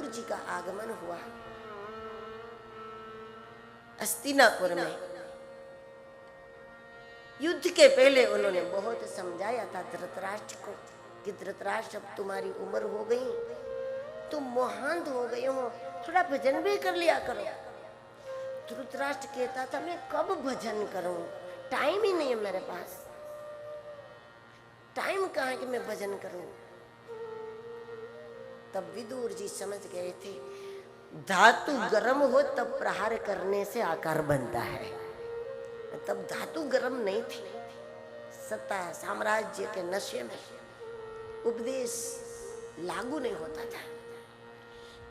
विदुर जी का आगमन हुआ हस्तिनापुर में। युद्ध के पहले उन्होंने बहुत समझाया था धृतराष्ट्र को कि धृतराष्ट्र अब तुम्हारी उम्र हो गई, तुम मोहांत हो गए हो, थोड़ा भजन भी कर लिया करो। धृतराष्ट्र कहता था मैं कब भजन करूं, टाइम ही नहीं है मेरे पास, टाइम कहाँ है कि मैं भजन करूं। तब विदुर जी समझ गए थे धातु गर्म हो तब प्रहार करने से आकार बनता है। तब धातु गर्म नहीं थी, सत्ता साम्राज्य के नशे में उपदेश लागू नहीं होता था।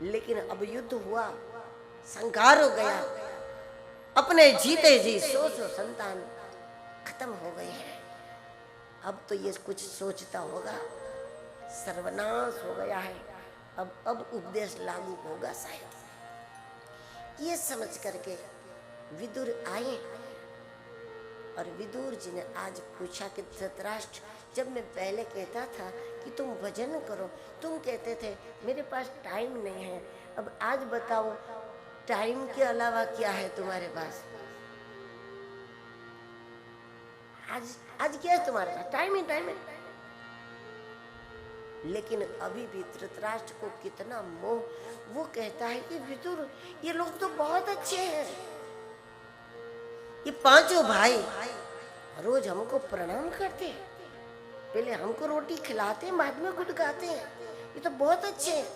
लेकिन अब युद्ध हुआ, संघार हो गया, अपने जीते जी 100 संतान खत्म हो गए हैं। अब तो ये कुछ सोचता होगा, सर्वनाश हो गया है, अब उपदेश लागू होगा शायद। ये समझ करके विदुर आए और विदुर जी ने आज पूछा कि धृतराष्ट्र, जब मैं पहले कहता था कि तुम भजन करो, तुम कहते थे मेरे पास टाइम नहीं है, अब आज बताओ टाइम के अलावा क्या है तुम्हारे पास? आज क्या है तुम्हारे पास? टाइम ही टाइम है। लेकिन अभी भी धृतराष्ट्र को कितना मोह, वो कहता है कि विदुर ये लोग तो बहुत अच्छे हैं, ये पांचों भाई रोज हमको प्रणाम करते हैं, पहले हमको रोटी खिलाते हैं, बाद में खुद खाते हैं, ये तो बहुत अच्छे हैं।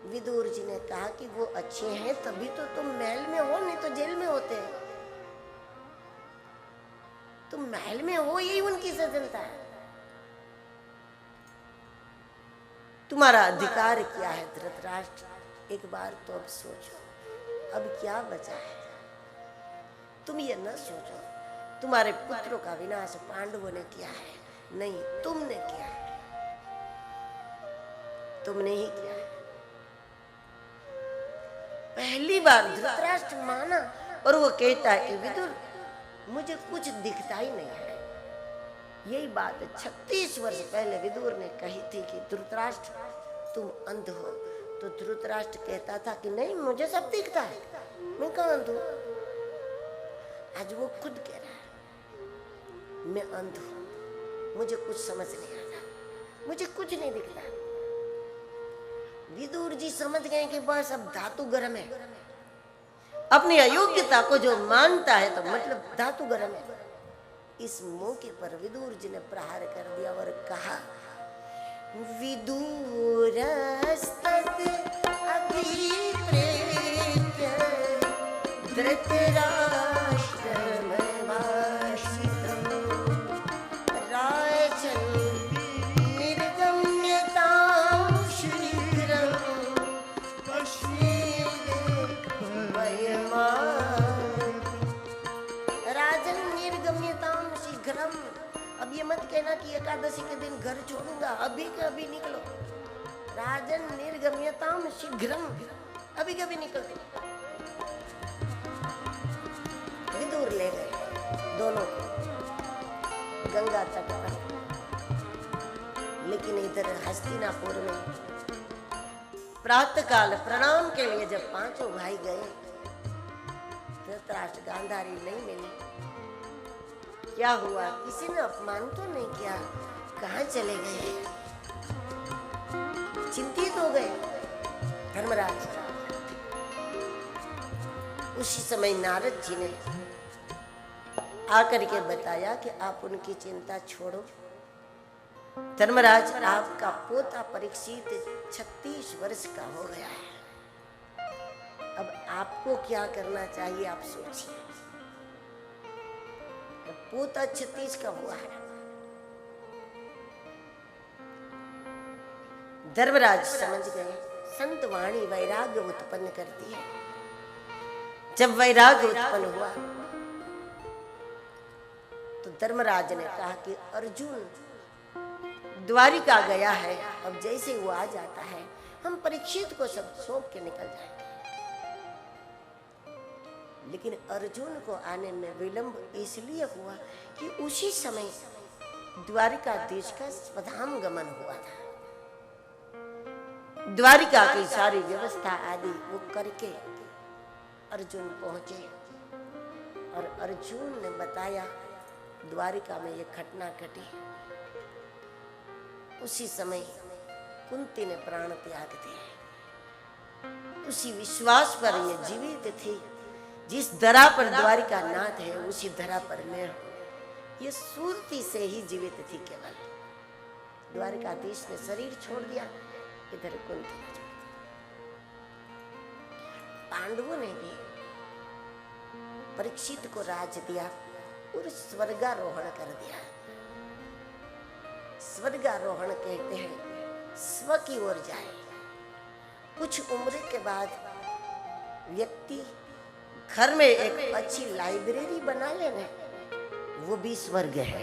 विदुर जी ने कहा कि वो अच्छे हैं तभी तो तुम महल में हो, नहीं तो जेल में होते हैं। तुम महल में हो यही उनकी सजलता है। तुम्हारा अधिकार क्या है धृतराष्ट्र? एक बार तो अब सोचो, अब क्या बचा है? तुम ये न सोचो तुम्हारे पुत्रों का विनाश पांडवों ने किया है, नहीं, तुमने किया है, तुमने ही किया है। पहली बार धृतराष्ट्र माना और वो कहता है कि विदुर मुझे कुछ दिखता ही नहीं है। यही बात 36 वर्ष पहले विदुर ने कही थी कि धृतराष्ट्र तुम अंध हो, तो धृतराष्ट्र कहता था कि नहीं मुझे सब दिखता है, मैं कहाँ अंध हूं। आज वो खुद कह रहा है मैं अंध हूं, मुझे कुछ समझ नहीं आता, मुझे कुछ नहीं दिखता। विदुर जी समझ गए कि बस अब धातु गर्म है, अपनी अयोग्यता को जो मानता है तो मतलब धातु गर्म है। इस मौके पर विदुर जी ने प्रहार कर दिया और कहा विदुरस्तद अभिप्रेत्य धृतराष्ट्रमवासितं राजन् निर्गम्यतां शीघ्रं राजन् निर्गम्यतां शीघ्रं। अब ये मत कहना कि एकादशी के दिन घर छोड़ूंगा, अभी के अभी निकलो। राजन निर्गम्यताम शीघ्रम, अभी के अभी निकलो। विदुर ले गए दोनों को गंगा तट पर। लेकिन इधर हस्तिनापुर में प्रातःकाल प्रणाम के लिए जब पांचों भाई गए, धृतराष्ट्र गांधारी नहीं मिली। क्या हुआ? किसी ने अपमान तो नहीं किया? कहाँ चले गए? चिंतित हो गए धर्मराज। उसी समय नारद जी ने आकर के बताया कि आप उनकी चिंता छोड़ो धर्मराज, आपका पोता परीक्षित 36 वर्ष का हो गया है, अब आपको क्या करना चाहिए आप सोचिए। पोता 36 का हुआ है। धर्मराज समझ गए संत वाणी वैराग्य उत्पन्न करती है। जब वैराग्य उत्पन्न हुआ तो धर्मराज ने कहा कि अर्जुन द्वारिका गया है, अब जैसे वो आ जाता है हम परीक्षित को सब सौंप के निकल जाएंगे। लेकिन अर्जुन को आने में विलंब इसलिए हुआ कि उसी समय द्वारिकाधीश का स्वधाम गमन हुआ था। द्वारिका की सारी व्यवस्था आदि वो करके अर्जुन पहुंचे और अर्जुन ने बताया द्वारिका में ये घटना घटी। उसी समय कुंती ने प्राण त्याग दिए। उसी विश्वास पर ये जीवित थी, जिस धरा पर द्वारिका नाथ है उसी धरा पर मैं हूं। ये सुरती से ही जीवित थी केवल। द्वारिकाधीश ने शरीर छोड़ दिया, इधर कुंती ने छोड़ दिया। पांडवों ने भी परीक्षित को राज दिया और स्वर्गारोहण कर दिया। स्वर्गारोहण कहते हैं स्व की ओर जाए। कुछ उम्र के बाद व्यक्ति घर में एक अच्छी लाइब्रेरी बना लेना, वो भी स्वर्ग है।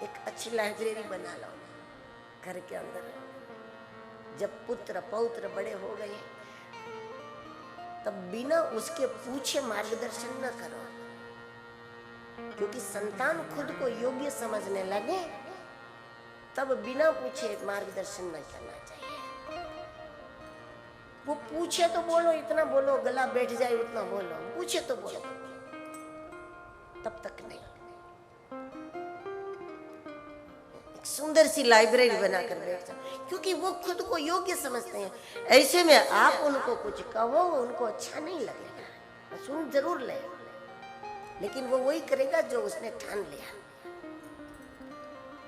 एक अच्छी लाइब्रेरी बना लो घर के अंदर। जब पुत्र पौत्र बड़े हो गए तब बिना उसके पूछे मार्गदर्शन न करो, क्योंकि संतान खुद को योग्य समझने लगे तब बिना पूछे मार्गदर्शन न करना चाहिए। वो पूछे तो बोलो, इतना बोलो, गला बैठ जाए उतना बोलो, पूछे तो बोलो, तब तक नहीं। एक सुंदर सी लाइब्रेरी बनाकर बैठ जाओ, क्योंकि वो खुद को योग्य समझते हैं। ऐसे में आप उनको कुछ कहो उनको अच्छा नहीं लगेगा, सुन जरूर ले, लेकिन वो वही करेगा जो उसने ठान लिया।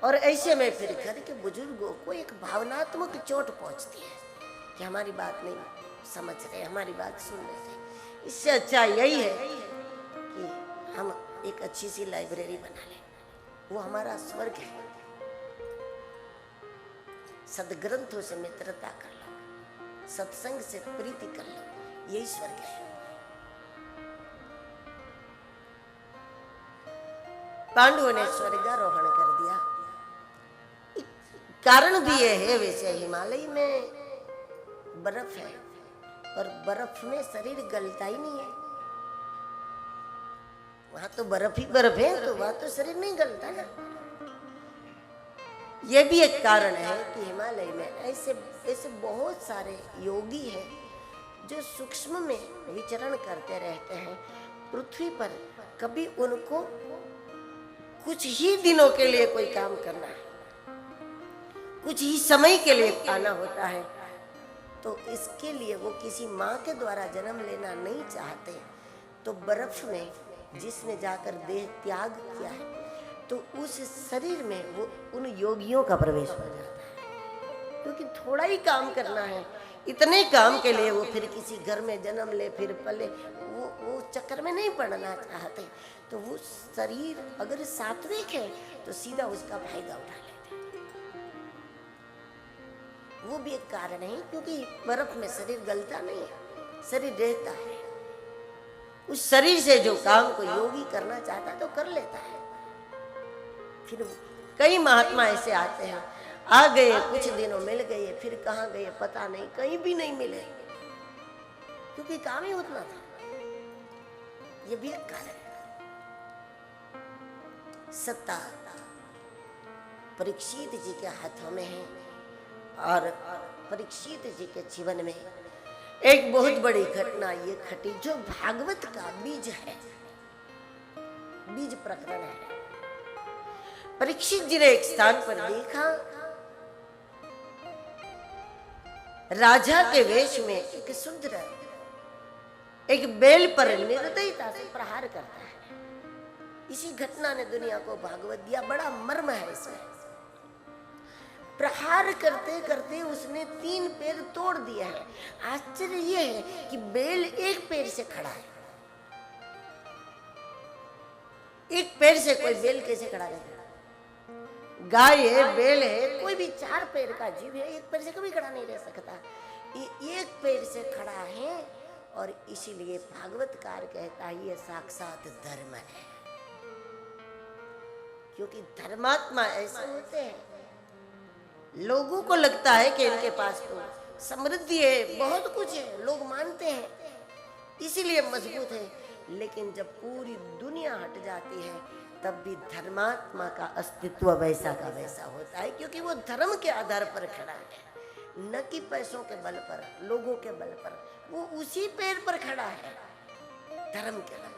और ऐसे में फिर घर के बुजुर्गों को एक भावनात्मक चोट पहुंचती है कि हमारी बात नहीं समझ रहे, हमारी बात सुन रहे। इससे अच्छा यही है कि हम एक अच्छी सी लाइब्रेरी बना लें, वो हमारा स्वर्ग है। सदग्रंथों से मित्रता कर लो, सत्संग से प्रीति कर लो, यही स्वर्ग है। पांडवों ने स्वर्गारोहण कर दिया। कारण भी यह है, वैसे हिमालय में बर्फ है और बर्फ में शरीर गलता ही नहीं है। वहां तो बर्फ ही बर्फ है, तो वहां तो शरीर नहीं गलता ना। यह भी एक कारण है कि हिमालय में ऐसे बहुत सारे योगी हैं जो सूक्ष्म में विचरण करते रहते हैं पृथ्वी पर। कभी उनको कुछ ही दिनों के लिए कोई काम करना है, कुछ ही समय के लिए आना होता है, तो इसके लिए वो किसी माँ के द्वारा जन्म लेना नहीं चाहते। तो बर्फ में जिसने जाकर देह त्याग किया है, तो उस शरीर में वो उन योगियों का प्रवेश हो जाता है, क्योंकि थोड़ा ही काम करना है। इतने काम के लिए वो फिर किसी घर में जन्म ले, फिर पले, वो चक्कर में नहीं पड़ना चाहते। तो वो शरीर अगर सात्विक है तो सीधा उसका फायदा उठा लेते हैं। वो भी एक कारण है, क्योंकि बर्फ में शरीर गलता नहीं है, शरीर रहता है। उस शरीर से जो काम को योगी करना चाहता है तो कर लेता है। फिर कई महात्मा ऐसे आते हैं, आ गए, कुछ दिनों मिल गए, फिर कहाँ गए पता नहीं, कहीं भी नहीं मिले, क्योंकि काम ही उतना था। ये भी एक कारण है। सत्ता परीक्षित जी के हाथों में है, और परीक्षित जी के जीवन में एक बहुत बड़ी घटना ये घटी जो भागवत का बीज है, बीज प्रकरण है। परीक्षित जी ने एक स्थान पर देखा, राजा के वेश में एक शूद्र एक बैल पर निर्दयता से प्रहार करता है। इसी घटना ने दुनिया को भागवत दिया। बड़ा मर्म है इसमें। प्रहार करते करते उसने 3 पैर तोड़ दिया है। आश्चर्य यह है कि बैल एक पैर से खड़ा है। एक पैर से कोई बैल कैसे खड़ा रहता है? गाय है, बैल है, कोई भी 4 पैर का जीव है, एक पैर से कभी खड़ा नहीं रह सकता। ये एक पैर से खड़ा है, और इसीलिए भागवतकार कहता है ये साक्षात धर्म है। क्योंकि धर्मात्मा ऐसे होते हैं, लोगों को लगता है कि इनके पास तो समृद्धि है, बहुत कुछ है, लोग मानते हैं, इसीलिए मजबूत है। लेकिन जब पूरी दुनिया हट जाती है तब भी धर्मात्मा का अस्तित्व वैसा का वैसा होता है, क्योंकि वो धर्म के आधार पर खड़ा है, न कि पैसों के बल पर, लोगों के बल पर। वो उसी पैर पर खड़ा है, धर्म के बल पर।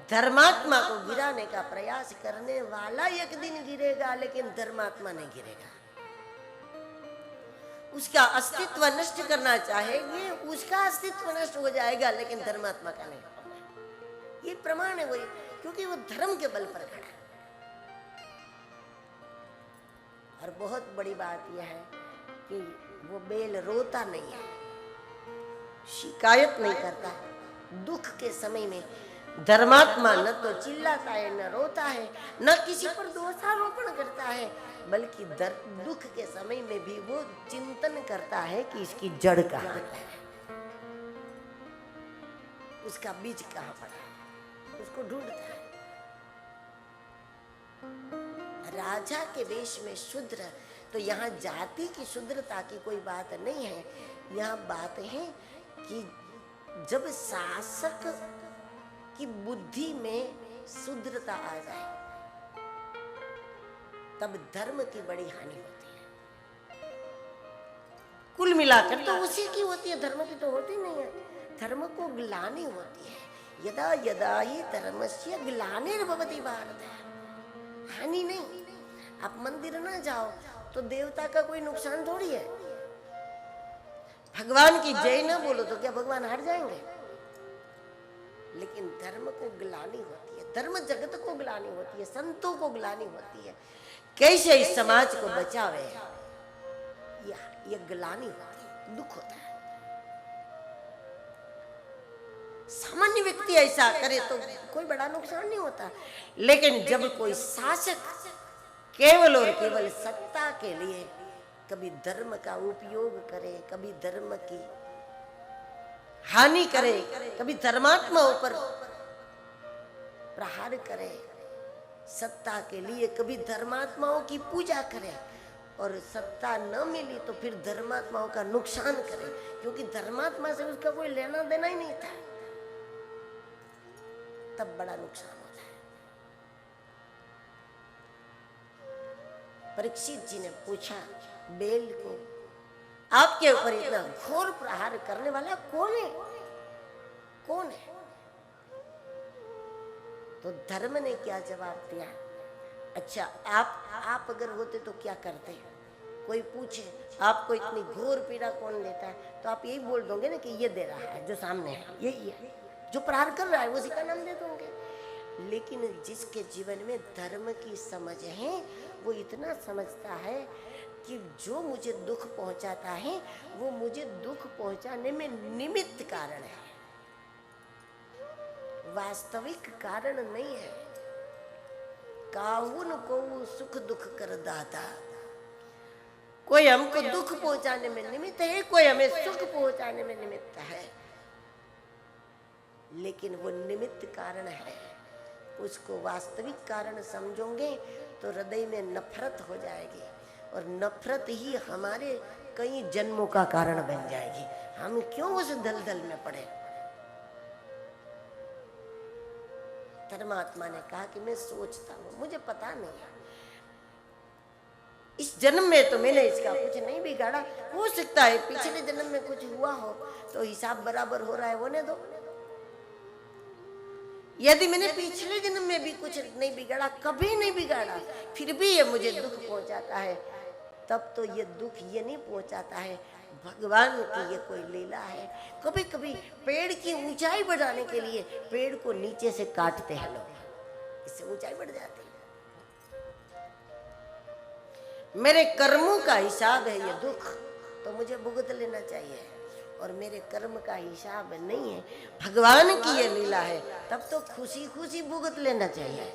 धर्मात्मा को गिराने का प्रयास करने वाला एक दिन गिरेगा, लेकिन धर्मात्मा नहीं गिरेगा। उसका अस्तित्व नष्ट करना चाहेंगे, उसका अस्तित्व नष्ट हो जाएगा, लेकिन धर्मात्मा का नहीं होगा। ये प्रमाण है वही, क्योंकि वो धर्म के बल पर खड़ा है। और बहुत बड़ी बात यह है कि वो बेल रोता नहीं है, शिकायत नहीं करता। दुख के समय में धर्मात्मा न तो चिल्लाता है, न रोता है, न किसी पर दोषारोपण करता है, बल्कि दुख के समय में भी वो चिंतन करता है कि इसकी जड़ कहाँ है, उसका बीज कहाँ पड़ा है, उसको ढूंढता है। राजा के वेश में शूद्र, तो यहाँ जाति की शूद्रता की कोई बात नहीं है। यहाँ बात है कि जब शासक की बुद्धि में शूद्रता आ जाए, तब धर्म की बड़ी हानि होती है। कुल मिलाकर तो उसी की होती है, धर्म की तो होती नहीं है। धर्म को ग्लानि होती है। यदा यदा ही धर्मस्य ग्लानिर्भवति भारत, हानि नहीं। आप मंदिर ना जाओ तो देवता का कोई नुकसान थोड़ी है। भगवान की जय ना बोलो तो क्या भगवान हार जाएंगे? लेकिन धर्म को ग्लानि होती है, धर्म जगत को ग्लानि होती है, संतों को ग्लानि होती है। कैसे इस समाज को बचावे, ये ग्लानि होती है, दुख होता है। सामान्य व्यक्ति ऐसा करे तो कोई बड़ा नुकसान नहीं होता, लेकिन जब कोई शासक केवल और केवल सत्ता के लिए कभी धर्म का उपयोग करे, कभी धर्म की हानि करे, कभी धर्मात्माओं पर प्रहार करे, सत्ता के लिए कभी धर्मात्माओं की पूजा करे, और सत्ता न मिली तो फिर धर्मात्माओं का नुकसान करे, क्योंकि धर्मात्मा से उसका कोई लेना देना ही नहीं था, तब बड़ा नुकसान होता है। परीक्षित जी ने पूछा बेल को, आपके ऊपर इतना घोर प्रहार करने वाला कौन है? कौन है? तो धर्म ने क्या जवाब दिया? अच्छा, आप अगर होते तो क्या करते? कोई पूछे आपको इतनी घोर पीड़ा कौन देता है, तो आप यही बोल दोगे ना कि ये दे रहा है, जो सामने है यही है, जो प्रहार कर रहा है उसी का नाम दे दोगे। लेकिन जिसके जीवन में धर्म की समझ है, वो इतना समझता है कि जो मुझे दुख पहुंचाता है वो मुझे दुख पहुंचाने में निमित्त कारण है, वास्तविक कारण नहीं है। काहुन को सुख दुख कर दाता, कोई हमको दुख पहुंचाने में निमित्त है, कोई हमें सुख पहुंचाने में निमित्त है, लेकिन वो निमित्त कारण है। उसको वास्तविक कारण समझोगे तो हृदय में नफरत हो जाएगी, और नफरत ही हमारे कई जन्मों का कारण बन जाएगी। हम क्यों उस दलदल में पड़े? धर्मात्मा ने कहा कि मैं सोचता हूं, मुझे पता नहीं है, इस जन्म में तो मैंने इसका कुछ नहीं बिगाड़ा, हो सकता है पिछले जन्म में कुछ हुआ हो तो हिसाब बराबर हो रहा है, होने दो। यदि मैंने पिछले जन्म में भी कुछ नहीं बिगाड़ा, कभी नहीं बिगाड़ा, फिर भी ये मुझे दुख पहुंचाता है, तब तो ये दुख ये नहीं पहुंचाता है, भगवान की ये कोई लीला है। कभी कभी पेड़ की ऊंचाई बढ़ाने के लिए पेड़ को नीचे से काटते हैं लोग, इससे ऊंचाई बढ़ जाती है। मेरे कर्मों का हिसाब है ये दुख, तो मुझे भुगत लेना चाहिए, और मेरे कर्म का हिसाब नहीं है, भगवान की ये लीला है, तब तो खुशी खुशी भुगत लेना चाहिए,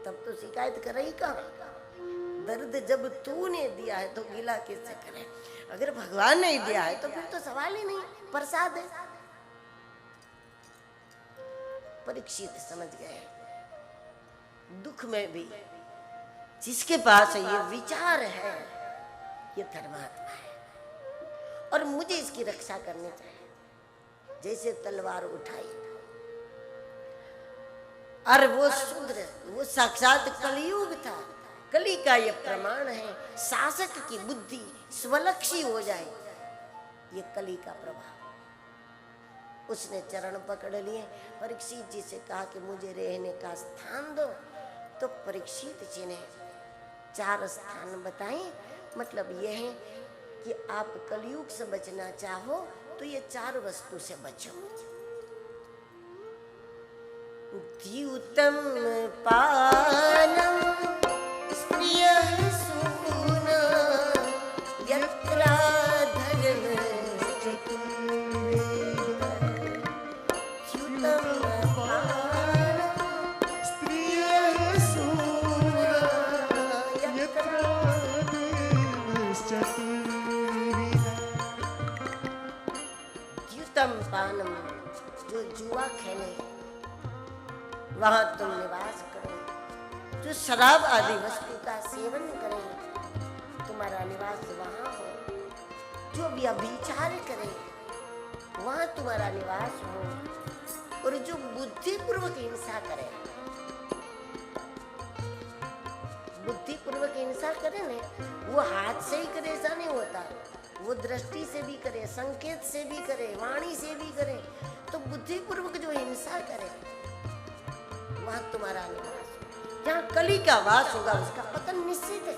तब तो शिकायत करे ही कहाँ। दर्द जब तूने दिया है तो गिला किससे करे? अगर भगवान नहीं दिया है तो फिर तो सवाल ही नहीं, प्रसाद है। परीक्षित समझ गए, दुख में भी जिसके पास ये विचार है ये धर्मात्मा है, और मुझे इसकी रक्षा करनी चाहिए। जैसे तलवार उठाई, और वो शूद्र, वो साक्षात कलयुग था। कली का ये प्रमाण है। शासक की बुद्धि स्वलक्षी हो जाए, ये कली का प्रभाव। उसने चरण पकड़ लिए। परीक्षित जी से कहा कि मुझे रहने का स्थान दो। तो परीक्षित जी ने 4 स्थान बताए। मतलब यह है कि आप कलयुग से बचना चाहो तो ये 4 वस्तु से बचो। द्यूतम पानम स्त्रियः सूना यत्रा धर्म चतुर्वेद। द्यूतम पानम स्त्रियः सूना यत्रा धर्म चतुर्वेद। द्यूतम पानम, जो जुआ खेले वहां तुम निवास करो। जो शराब आदि वस्तु का सेवन करे तुम्हारा निवास वहां हो। जो व्यभिचार करे वहां तुम्हारा निवास हो। और जो बुद्धिपूर्वक हिंसा करे, बुद्धिपूर्वक हिंसा करे ने, वो हाथ से ही करे ऐसा नहीं होता। वो दृष्टि से भी करे, संकेत से भी करे, वाणी से भी करे। तो बुद्धिपूर्वक जो हिंसा करे वहां तुम्हारा निवास। जहां कली का वास होगा उसका पतन निश्चित है।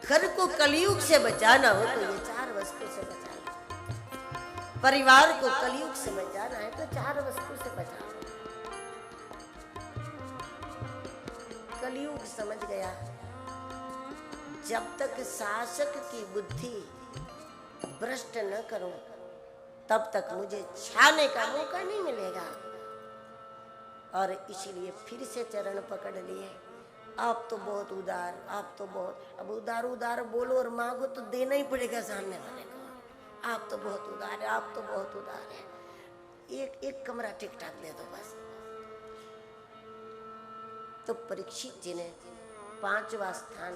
घर को कलयुग से बचाना हो तो ये 4 वस्तु से बचाना। परिवार को कलयुग से बचाना है तो 4 वस्तु से बचाना। कलयुग समझ गया, जब तक शासक की बुद्धि भ्रष्ट न करूं तब तक मुझे छाने का मौका नहीं मिलेगा। और इसलिए फिर से चरण पकड़ लिए। आप तो बहुत उदार, आप तो बहुत, अब उदार उदार बोलो और मांगो तो देना ही पड़ेगा सामने वाले को। आप तो बहुत उदार है, आप तो बहुत उदार है। एक कमरा ठीक ठाक दे दो बस। तो परीक्षित जी ने 5वां स्थान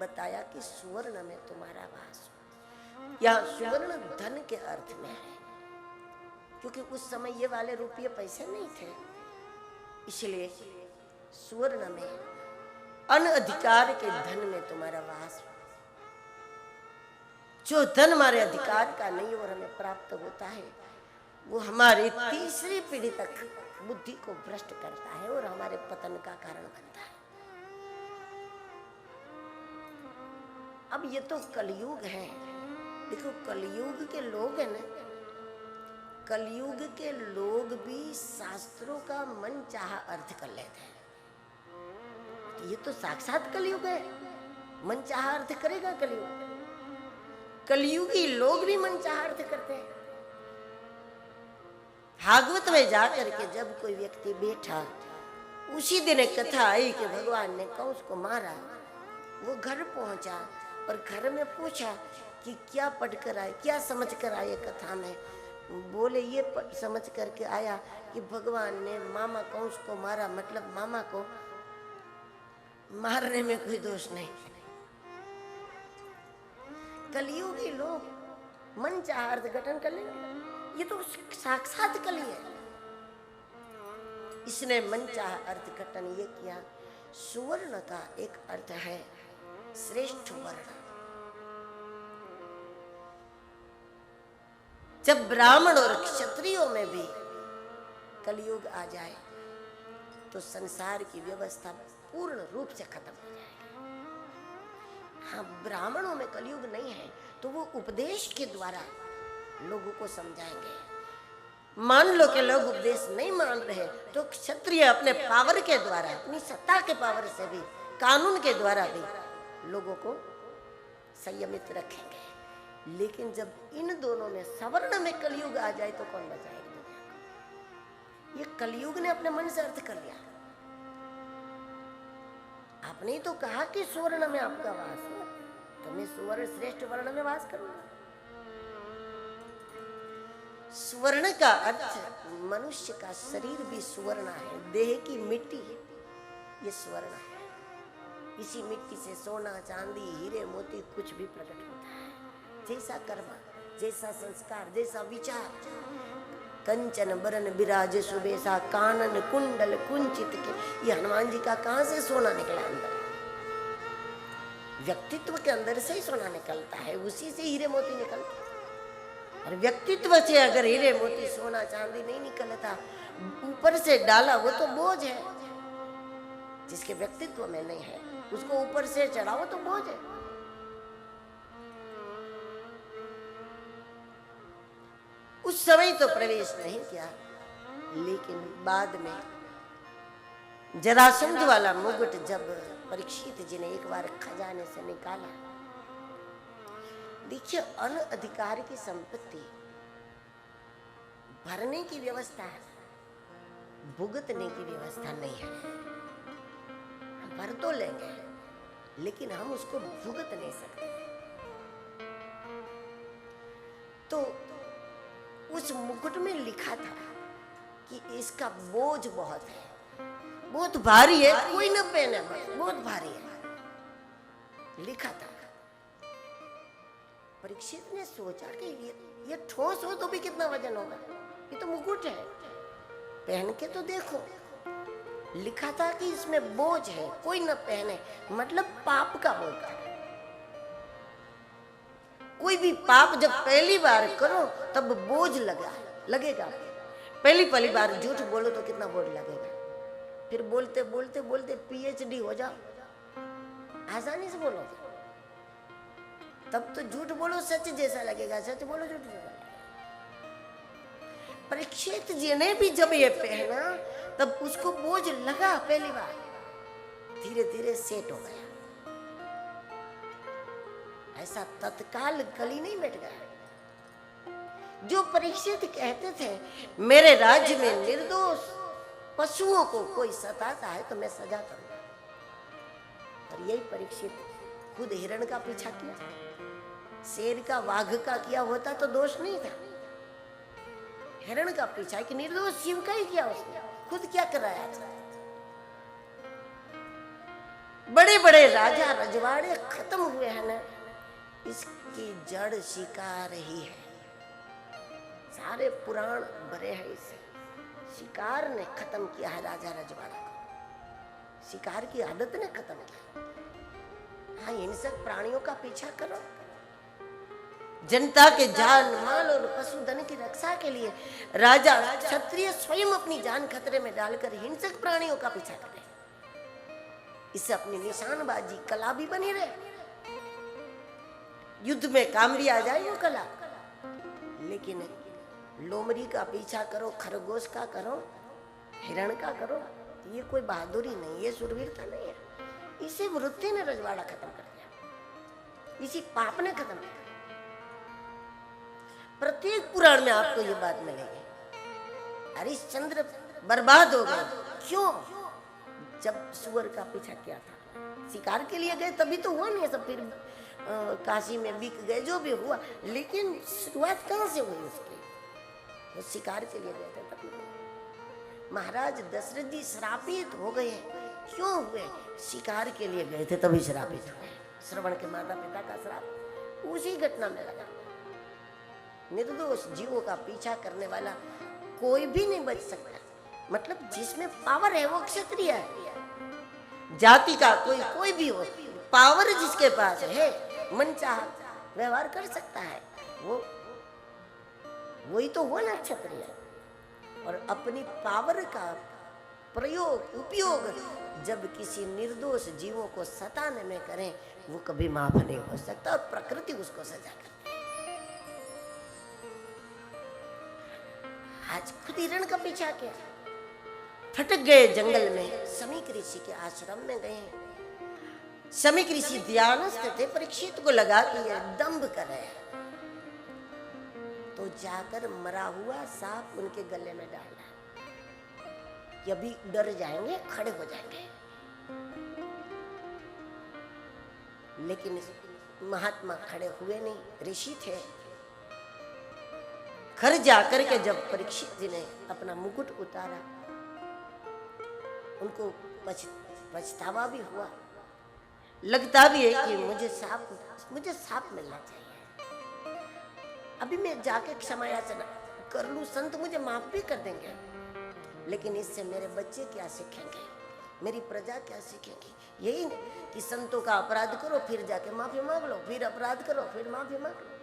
बताया कि सुवर्ण में तुम्हारा वास। यह सुवर्ण धन के अर्थ में है, क्योंकि उस समय ये वाले रुपये पैसे नहीं थे। इसलिए सुवर्ण में, अनअधिकार के धन में तुम्हारा वास। जो धन हमारे अधिकार का नहीं और हमें प्राप्त होता है वो हमारी 3री पीढ़ी तक बुद्धि को भ्रष्ट करता है और हमारे पतन का कारण बनता है। अब ये तो कलयुग है। देखो कलयुग के लोग हैं ना, कलयुग के लोग भी शास्त्रों का मन चाहा अर्थ कर लेते हैं। ये तो साक्षात कलयुग है। मन चाहा अर्थ करेगा कलयुग। कलयुगी लोग भी मन चाहा अर्थ करते हैं। भागवत में जाकर के जब कोई व्यक्ति बैठा, उसी दिन एक कथा आई कि भगवान ने कंस को मारा। वो घर पहुंचा और घर में पूछा कि क्या पढ़कर आए, क्या समझ कर आए कथा में। बोले ये समझ करके आया कि भगवान ने मामा कंस को मारा, मतलब मामा को मारने में कोई दोष नहीं। कलयुगी लोग मन चाहा अर्थ घटन कर लेंगे। ये तो साक्षात कली है। इसने मन चाहा अर्थ घटन ये किया। सुवर्ण का एक अर्थ है श्रेष्ठ वर्ण। जब ब्राह्मण और क्षत्रियों में भी कलयुग आ जाए तो संसार की व्यवस्था पूर्ण रूप से खत्म हो जाएगी। हाँ, ब्राह्मणों में कलयुग नहीं है तो वो उपदेश के द्वारा लोगों को समझाएंगे। मान लो कि लोग उपदेश नहीं मान रहे तो क्षत्रिय अपने पावर के द्वारा, अपनी सत्ता के पावर से भी, कानून के द्वारा भी लोगों को संयमित रखेंगे। लेकिन जब इन दोनों में सवर्ण में कलयुग आ जाए तो कौन बचाएगा दुनिया को? ये कलयुग ने अपने मन से अर्थ कर लिया। आपने ही तो कहा कि सुवर्ण में आपका वास है, तो मैं सुवर्ण श्रेष्ठ वर्ण में वास करूंगा। सुवर्ण का अर्थ मनुष्य का शरीर भी सुवर्ण है, देह की मिट्टी ये सुवर्ण है। इसी मिट्टी से सोना, चांदी, हीरे, मोती कुछ भी प्रकट होता है। जैसा कर्म, जैसा संस्कार, जैसा विचार, कंचन बरन बिराज सुबेसा कानन कुंडल कुंचित के। ये हनुमान जी का कहां से सोना निकला अंदर? व्यक्तित्व के अंदर से ही सोना निकलता है, उसी से हीरे मोती निकलता है। और व्यक्तित्व से अगर हीरे मोती सोना चांदी नहीं निकलता, ऊपर से डाला वो तो बोझ है। जिसके व्यक्तित्व में नहीं है उसको ऊपर से चढ़ाओ तो बोझ है। उस समय तो प्रवेश नहीं किया, लेकिन बाद में जरासंध वाला मुकुट जब परीक्षित जी ने एक बार खजाने से निकाला, देखिए अनअधिकार की संपत्ति भरने की व्यवस्था है, भुगतने की व्यवस्था नहीं है। हम भर तो लेंगे लेकिन हम उसको भुगत नहीं सकते। तो उस मुकुट में लिखा था कि इसका बोझ बहुत है, बहुत भारी है, कोई न पहने, बहुत भारी है, लिखा था। परीक्षित ने सोचा कि ये ठोस हो तो भी कितना वजन होगा, ये तो मुकुट है, पहन के तो देखो। लिखा था कि इसमें बोझ है, कोई न पहने, मतलब पाप का बोझ है। कोई भी पाप जब पहली बार करो तब बोझ लगेगा। पहली बार झूठ बोलो तो कितना बोझ लगेगा, फिर बोलते बोलते बोलते पीएचडी हो जाओ, आसानी से बोलो, तब तो झूठ बोलो सच जैसा लगेगा, सच बोलो झूठ जैसा। परीक्षित जी ने भी जब ये पहना तब उसको बोझ लगा पहली बार, धीरे धीरे सेट हो गया। ऐसा तत्काल कली नहीं बैठ गया। जो परीक्षित कहते थे मेरे राज्य में निर्दोष पशुओं को कोई सताता है तो मैं सजा करूंगा, और यही परीक्षित खुद हिरण का पीछा किया, शेर का वाघ का किया होता तो दोष नहीं था। हिरण का पीछा कि निर्दोष शिव का ही किया उसने, खुद क्या कराया था। बड़े बड़े राजा रजवाड़े खत्म हुए हैं ना, इसकी जड़ शिकार ही है। सारे पुराण भरे हैं इससे। शिकार ने खत्म किया है राजा रजवाड़ा को, शिकार की आदत ने खत्म किया। हाँ, हिंसक प्राणियों का पीछा करो, जनता के जान माल और पशुधन की रक्षा के लिए राजा क्षत्रिय स्वयं अपनी जान खतरे में डालकर हिंसक प्राणियों का पीछा करें, इससे अपनी निशानबाजी कला भी बनी रहे। युद्ध में काम लिया जाए वो कला, लेकिन लोमड़ी का पीछा करो, खरगोश का करो, हिरण का करो, ये कोई बहादुरी नहीं, ये सुरवीरता नहीं है। इसी वृत्ति ने रजवाड़ा खत्म कर दिया, इसी पाप ने खत्म किया। प्रत्येक पुराण में आपको ये बात मिलेगी। हरिश्चंद्र बर्बाद हो गए, क्यों? जब सुअर का पीछा किया था, शिकार के लिए गए तभी तो हुआ नहीं सब, फिर काशी में बिक गए, जो भी हुआ, लेकिन शुरुआत कहाँ से हुई उसकी? वो शिकार के लिए गए थे तभी। महाराज दशरथ जी श्रापित हो गए, क्यों हुए? शिकार के लिए गए थे तभी श्रापित हुए। श्रवण के माता पिता का श्राप उसी घटना में लगा। निर्दोष जीवों का पीछा करने वाला कोई भी नहीं बच सकता, मतलब जिसमें पावर है वो क्षत्रिय है। जाति का कोई भी हो, पावर जिसके पास है मनचाहा व्यवहार कर सकता है, वही तो हो ना क्षत्रिय। और अपनी पावर का उपयोग जब किसी निर्दोष जीवों को सताने में करें, वो कभी माफ नहीं हो सकता, और प्रकृति उसको सजा करती है। आज खुद हिरण का पीछा किया, फटक गए जंगल में, समीक ऋषि के आश्रम में गए। समीक ऋषि ध्यानस्थ थे, परीक्षित को लगा कि ये दंभ कर रहे हैं, तो जाकर मरा हुआ सांप उनके गले में डाला कि अभी डर जाएंगे, खड़े हो जाएंगे। लेकिन महात्मा खड़े हुए नहीं, ऋषि थे। घर जाकर के जब परीक्षित जी ने अपना मुकुट उतारा, उनको पछतावा भी हुआ, लगता भी है कि मुझे सांप मिलना चाहिए। अभी मैं जाके क्षमा याचना कर लूं, संत मुझे माफ भी कर देंगे, लेकिन इससे मेरे बच्चे क्या सीखेंगे, मेरी प्रजा क्या सीखेगी? यही नहीं कि संतों का अपराध करो फिर जाके माफी मांग लो, फिर अपराध करो फिर माफी मांग लो।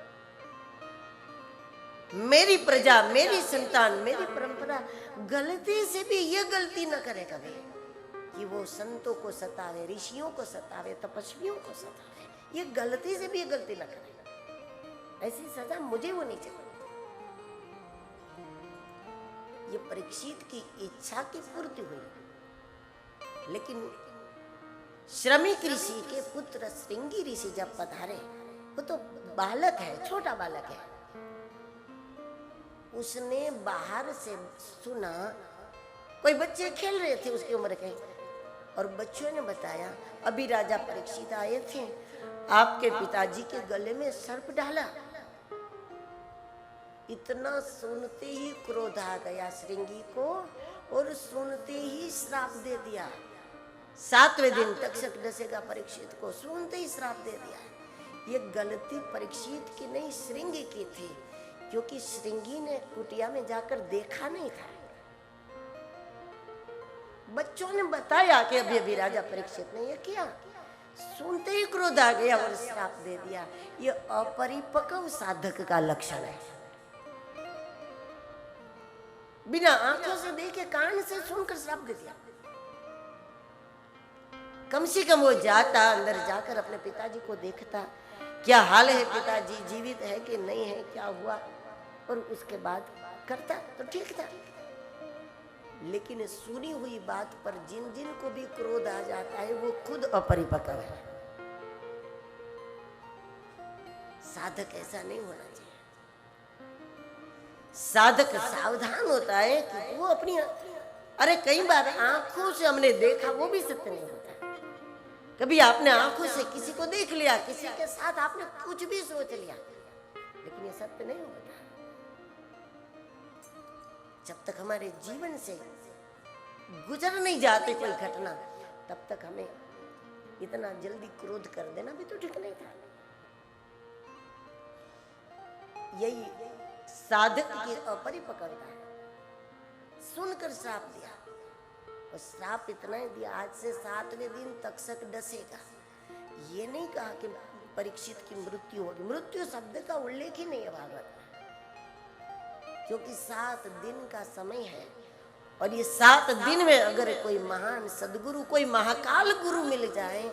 मेरी प्रजा, मेरी संतान, मेरी परंपरा गलती से भी ये गलती न करे कभी कि वो संतों को सतावे, ऋषियों को सतावे, तपस्वियों को सतावे। ये गलती से भी ये गलती न करे, ऐसी सजा मुझे होनी चाहिए। ये परीक्षित की इच्छा की पूर्ति हुई, लेकिन श्रमिक ऋषि के पुत्र श्रृंगी ऋषि जब पधारे, वो तो बालक है, छोटा बालक है, उसने बाहर से सुना कोई बच्चे खेल रहे थे उसकी उम्र के, और बच्चों ने बताया अभी राजा परीक्षित आए थे, आपके पिताजी के गले में सर्प डाला। इतना सुनते ही क्रोध आ गया श्रृंगी को, और सुनते ही श्राप दे दिया। 7वें दिन तक्षक डसेगा परीक्षित को, सुनते ही श्राप दे दिया। ये गलती परीक्षित की नहीं, श्रृंगी की थी, क्योंकि श्रृंगी ने कुटिया में जाकर देखा नहीं था। बच्चों ने बताया कि अभी राजा परीक्षित ने ये किया, सुनते ही क्रोध आ गया और श्राप दे दिया। ये अपरिपक्व साधक का लक्षण है। बिना आंखों से देखे, कान से सुनकर श्राप दे दिया। कम से कम वो जाता, अंदर जाकर अपने पिताजी को देखता, क्या हाल है पिताजी, जीवित है कि नहीं है, क्या हुआ, और उसके बाद करता तो ठीक था। लेकिन सुनी हुई बात पर जिन जिन को भी क्रोध आ जाता है वो खुद अपरिपक्व है। साधक ऐसा नहीं होना चाहिए। साधक सावधान होता है कि वो अपनी, अरे कई बार आंखों से हमने देखा वो भी सत्य नहीं होता। कभी आपने आंखों से किसी को देख लिया, किसी के साथ आपने कुछ भी सोच लिया, लेकिन ये सत्य नहीं होता। जब तक हमारे जीवन से गुजर नहीं जाती कोई घटना, तब तक हमें इतना जल्दी क्रोध कर देना भी तो ठीक नहीं था। यही साधक की अपरिपक्वता है। सुनकर श्राप दिया, और श्राप इतना ही दिया, आज से 7वें दिन तक्षक डसेगा। ये नहीं कहा कि परीक्षित की मृत्यु होगी। मृत्यु शब्द का उल्लेख ही नहीं है भागवत में, क्योंकि 7 दिन का समय है, और ये 7 दिन में अगर कोई महान सदगुरु, कोई महाकाल गुरु मिल जाए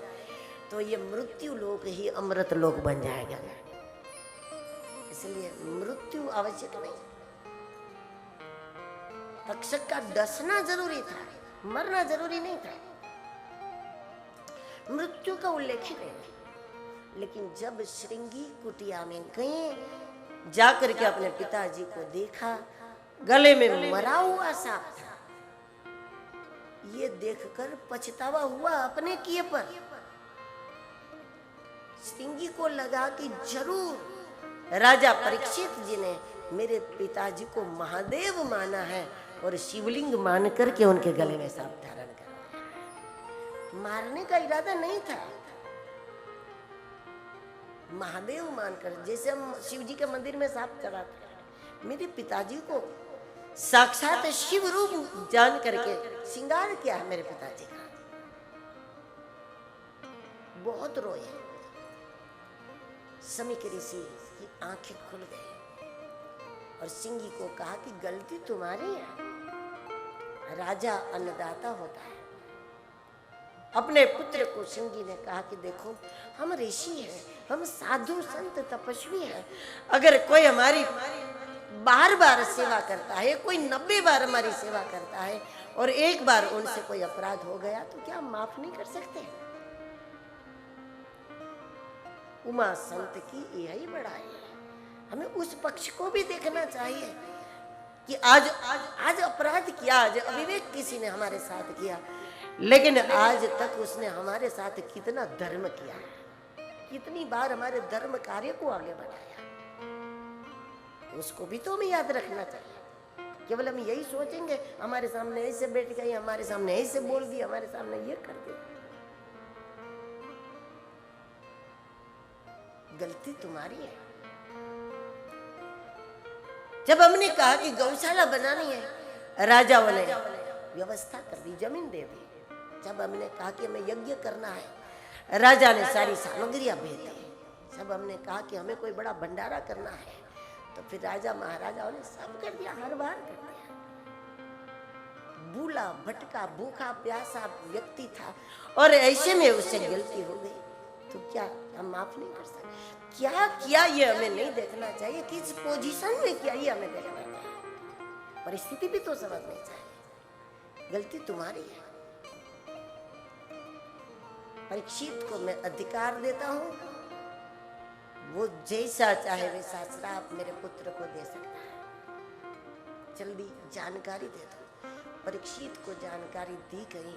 तो ये मृत्यु लोक ही अमृत लोक बन जाएगा। इसलिए मृत्यु आवश्यक नहीं। तक्षक का डसना जरूरी था, मरना जरूरी नहीं था। मृत्यु का उल्लेख ही नहीं। लेकिन जब श्रृंगी कुटिया में गए, जाकर के अपने पिताजी को देखा, गले में मरा हुआ सांप था। ये देखकर पछतावा हुआ अपने किए पर। श्रृंगी को लगा कि जरूर राजा परीक्षित जी ने मेरे पिताजी को महादेव माना है और शिवलिंग मान करके उनके गले में सांप धारण करवाया। मारने का इरादा नहीं था, महादेव मानकर, जैसे हम शिव जी के मंदिर में सांप चढ़ाते हैं, मेरे पिताजी को साक्षात शिव रूप जान करके श्रृंगार किया है मेरे पिताजी का। बहुत रोए। शमीक ऋषि की आंखें खुल गई और श्रृंगी को कहा कि गलती तुम्हारी है, राजा अन्नदाता होता है। अपने पुत्र को श्रृंगी ने कहा कि देखो, हम ऋषि हैं, हम साधु संत तपस्वी हैं, अगर कोई हमारी बार बार सेवा करता है, कोई 90 बार हमारी सेवा करता है और एक बार उनसे कोई अपराध हो गया तो क्या हम माफ नहीं कर सकते? उमा संत की यही बड़ाई है। हमें उस पक्ष को भी देखना चाहिए कि आज अपराध किया, आज अविवेक किसी ने हमारे साथ किया, लेकिन आज तक उसने हमारे साथ कितना धर्म किया, कितनी बार हमारे धर्म कार्य को आगे बढ़ाया, उसको भी तो हमें याद रखना चाहिए। केवल हम यही सोचेंगे हमारे सामने ऐसे बैठ गई, हमारे सामने ऐसे बोल दिया, हमारे सामने ये कर दिया। गलती तुम्हारी है। जब हमने कहा कि गौशाला बनानी है, राजाओं ने व्यवस्था कर दी, जमीन दे दी। जब हमने कहा कि हमें यज्ञ करना है, राजा ने सारी सामग्रियां भेज दी। जब हमने कहा कि हमें कोई बड़ा भंडारा करना है, तो फिर राजा महाराजाओं ने सब कर दिया, हर बार कर दिया। भूला भटका भूखा प्यासा व्यक्ति था और ऐसे में उससे गलती हो गई, तो क्या हम माफ नहीं कर सकते? क्या किया ये हमें नहीं देखना चाहिए, किस पोजीशन में किया ये हमें देखना चाहिए, परिस्थिति भी तो समझनी चाहिए। गलती तुम्हारी है। परीक्षित को मैं अधिकार देता हूं, वो जैसा चाहे वैसा श्राप मेरे पुत्र को दे सकता है। जल्दी जानकारी दे दो। परीक्षित को जानकारी दी गई,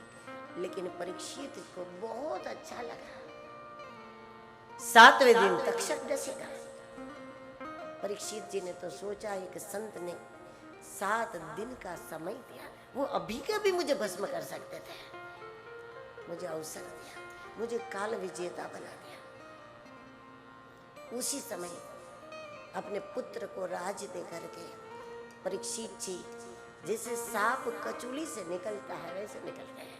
लेकिन परीक्षित को बहुत अच्छा लगा। 7वें दिन तक्षक डसेगा। परीक्षित जी ने तो सोचा, एक संत ने 7 दिन का समय दिया, वो अभी के भी मुझे भस्म कर सकते थे, मुझे अवसर दिया, मुझे काल विजेता बना दिया। उसी समय अपने पुत्र को राज दे करके परीक्षित जी जैसे सांप कचूली से निकलता है वैसे निकल गए।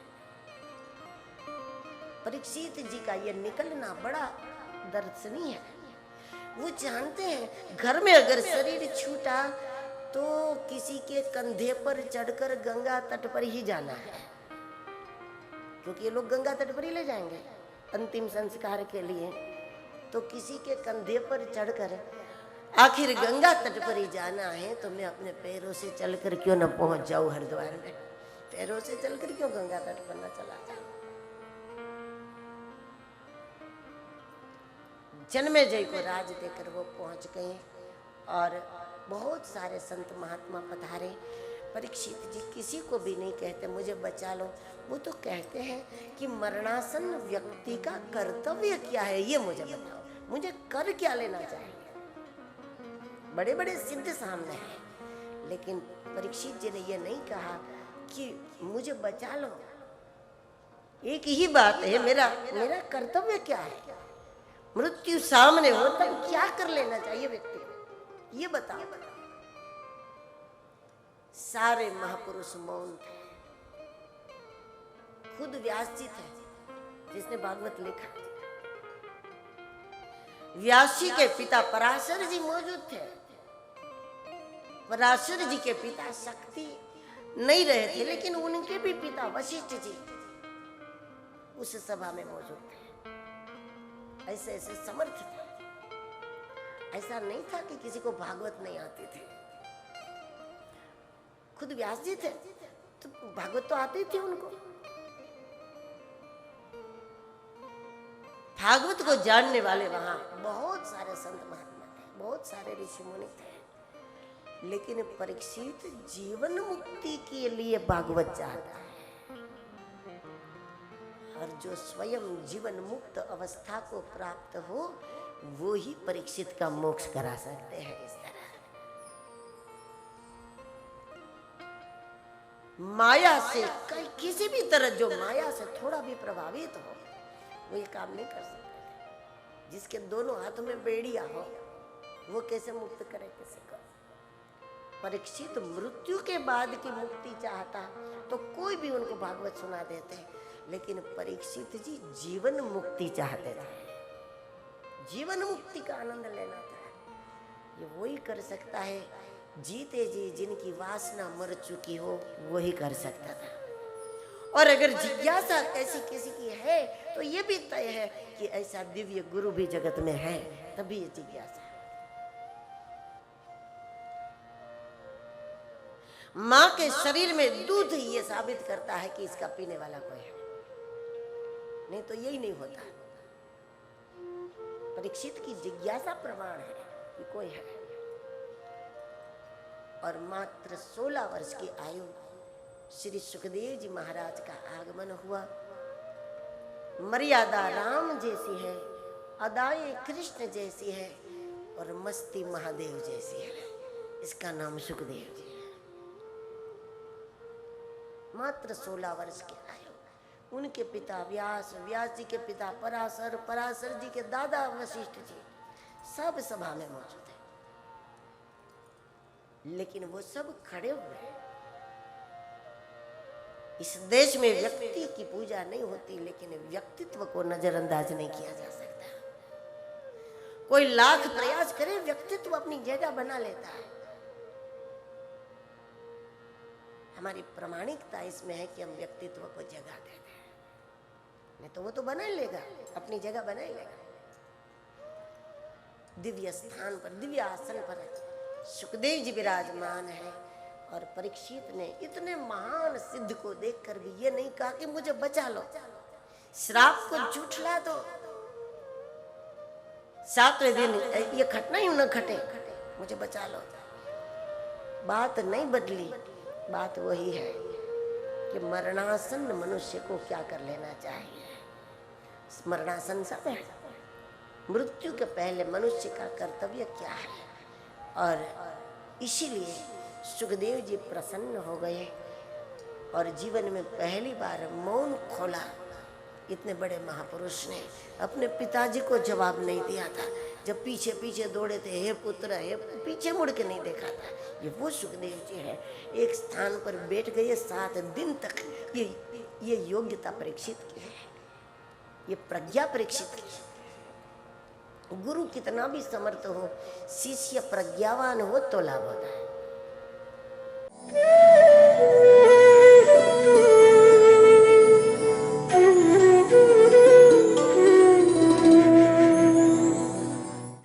परीक्षित जी का यह निकलना बड़ा दर्शनीय है। वो जानते हैं घर में अगर शरीर छूटा तो किसी के कंधे पर चढ़कर गंगा तट पर ही जाना है, क्योंकि ये लोग गंगा तट पर ही ले जाएंगे अंतिम संस्कार के लिए। तो किसी के कंधे पर चढ़कर आखिर गंगा तट पर ही जाना है, तो मैं अपने पैरों से चलकर क्यों न पहुंच जाऊं हरिद्वार में, पैरों से चलकर क्यों गंगा तट पर न चला जाऊं। जन्मेजय को राज देकर वो पहुंच गए और बहुत सारे संत महात्मा पधारे। परीक्षित जी किसी को भी नहीं कहते मुझे बचा लो, वो तो कहते हैं कि मरणासन व्यक्ति का कर्तव्य क्या है ये मुझे बताओ, मुझे कर क्या लेना चाहिए। बड़े बड़े सिद्ध सामने हैं, लेकिन परीक्षित जी ने यह नहीं कहा कि मुझे बचा लो। एक ही बात है, मेरा कर्तव्य क्या है, मृत्यु सामने हो तब क्या कर लेना चाहिए व्यक्ति को, ये बताओ। सारे महापुरुष मौन थे। खुद व्यास जी थे जिसने भागवत लिखा। व्यास जी के पिता पराशर जी मौजूद थे। पराशर जी के पिता शक्ति नहीं रहे थे, लेकिन उनके भी पिता वशिष्ठ जी उस सभा में मौजूद थे। ऐसे ऐसे समर्थ थे। ऐसा नहीं था कि किसी को भागवत नहीं आती थी। खुद व्यास जी थे तो भागवत तो आती थी उनको। भागवत को जानने वाले वहां बहुत सारे संत महात्मा थे, बहुत सारे ऋषि मुनि थे, लेकिन परीक्षित जीवन मुक्ति के लिए भागवत चाहता है। और जो स्वयं जीवन मुक्त अवस्था को प्राप्त हो वो ही परीक्षित का मोक्ष करा सकते हैं। इस तरह माया से किसी भी तरह जो माया से थोड़ा भी प्रभावित हो वो ये काम नहीं कर सकता। जिसके दोनों हाथों में बेड़ियां हो वो कैसे मुक्त करे किसी को। परीक्षित मृत्यु के बाद की मुक्ति चाहता तो कोई भी उनको भागवत सुना देते, लेकिन परीक्षित जी जीवन मुक्ति चाहते थे। जीवन मुक्ति का आनंद लेना था। ये वही कर सकता है, जीते जी जिनकी वासना मर चुकी हो वही कर सकता था। और अगर जिज्ञासा ऐसी किसी की है तो ये भी तय है कि ऐसा दिव्य गुरु भी जगत में है, तभी ये जिज्ञासा। मां के शरीर में दूध ये साबित करता है कि इसका पीने वाला कोई है, नहीं तो यही नहीं होता। परीक्षित की जिज्ञासा प्रमाण है कि कोई है। और मात्र 16 वर्ष की आयु श्री सुखदेव जी महाराज का आगमन हुआ। मर्यादा राम जैसी है, अदाएं कृष्ण जैसी है और मस्ती महादेव जैसी है। इसका नाम सुखदेव जी है। मात्र 16 वर्ष की आयु। उनके पिता व्यास, व्यास जी के पिता पराशर, पराशर जी के दादा वशिष्ठ जी सब सभा में मौजूद है। लेकिन वो सब खड़े हुए हैं। इस देश में व्यक्ति की पूजा नहीं होती, लेकिन व्यक्तित्व को नजरअंदाज नहीं किया जा सकता। कोई लाख प्रयास करे, व्यक्तित्व अपनी जगह बना लेता है। हमारी प्रामाणिकता इसमें है कि हम व्यक्तित्व को जगह देते हैं, नहीं तो वो तो बना ही लेगा, अपनी जगह बना ही लेगा। दिव्य स्थान पर, दिव्य आसन पर सुखदेव जी विराजमान है, और परीक्षित ने इतने महान सिद्ध को देखकर भी ये नहीं कहा कि मुझे बचा लो, श्राप को झूठला दो, 7वें दिन ये खटना ही न खटे, मुझे बचा लो। बात नहीं बदली, बात वही है कि मरणासन्न मनुष्य को क्या कर लेना चाहिए। मरणासन सब है, मृत्यु के पहले मनुष्य का कर्तव्य क्या है। और इसीलिए सुखदेव जी प्रसन्न हो गए और जीवन में पहली बार मौन खोला। इतने बड़े महापुरुष ने अपने पिताजी को जवाब नहीं दिया था, जब पीछे पीछे दौड़े थे, हे पुत्र हे, पीछे मुड़ के नहीं देखा था। ये वो सुखदेव जी है, एक स्थान पर बैठ गए 7 दिन तक। ये योग्यता परीक्षित की है, ये प्रज्ञा परीक्षित की है। गुरु कितना भी समर्थ हो, शिष्य प्रज्ञावान हो तो लाभ होता है।